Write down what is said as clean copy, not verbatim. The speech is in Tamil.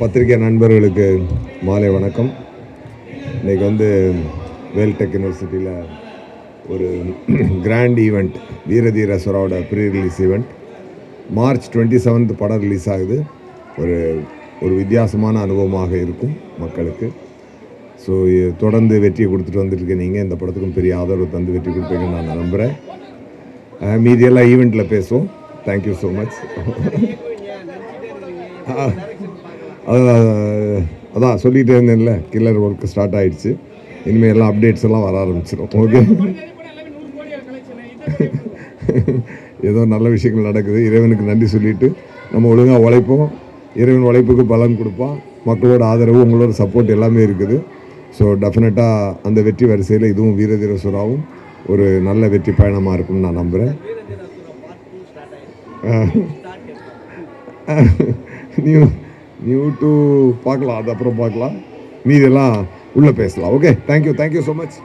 பத்திரிகை நண்பர்களுக்கு மாலை வணக்கம். இன்றைக்கி வந்து வேல்டெக் யூனிவர்சிட்டியில் ஒரு கிராண்ட் ஈவெண்ட், வீரதீர சுறாவோட ப்ரீ ரிலீஸ் ஈவெண்ட். மார்ச் 27 படம் ரிலீஸ் ஆகுது. ஒரு வித்தியாசமான அனுபவமாக இருக்கும் மக்களுக்கு. ஸோ தொடர்ந்து வெற்றியை கொடுத்துட்டு வந்துட்டு நீங்கள் இந்த படத்துக்கும் பெரிய ஆதரவு தந்து வெற்றி கொடுப்பீங்கன்னு நான் நம்புகிறேன். மீதியெல்லாம் ஈவெண்ட்டில் பேசுவோம். Thank you so much. அதான் சொல்லிகிட்டே இருந்தேன்ல, கில்லர் ஒர்க் ஸ்டார்ட் ஆகிடுச்சு. இனிமேல் எல்லாம் அப்டேட்ஸ் எல்லாம் வர ஆரம்பிச்சிடும். ஓகே, ஏதோ நல்ல விஷயங்கள் நடக்குது. இறைவனுக்கு நன்றி சொல்லிவிட்டு நம்ம ஒழுங்காக உழைப்போம். இறைவன் உழைப்புக்கு பலன் கொடுப்பான். மக்களோட ஆதரவு, உங்களோட சப்போர்ட் எல்லாமே இருக்குது. ஸோ டெஃபினட்டாக அந்த வெற்றி வரிசையில் இதுவும் வீரதீர சுறாவும் ஒரு நல்ல வெற்றி பயணமாக இருக்கும்னு நான் நம்புகிறேன். நியூ டூ பார்க்கலாம், அது அப்புறம் பார்க்கலாம். மீதெல்லாம் உள்ளே பேசலாம். Okay, thank you so much.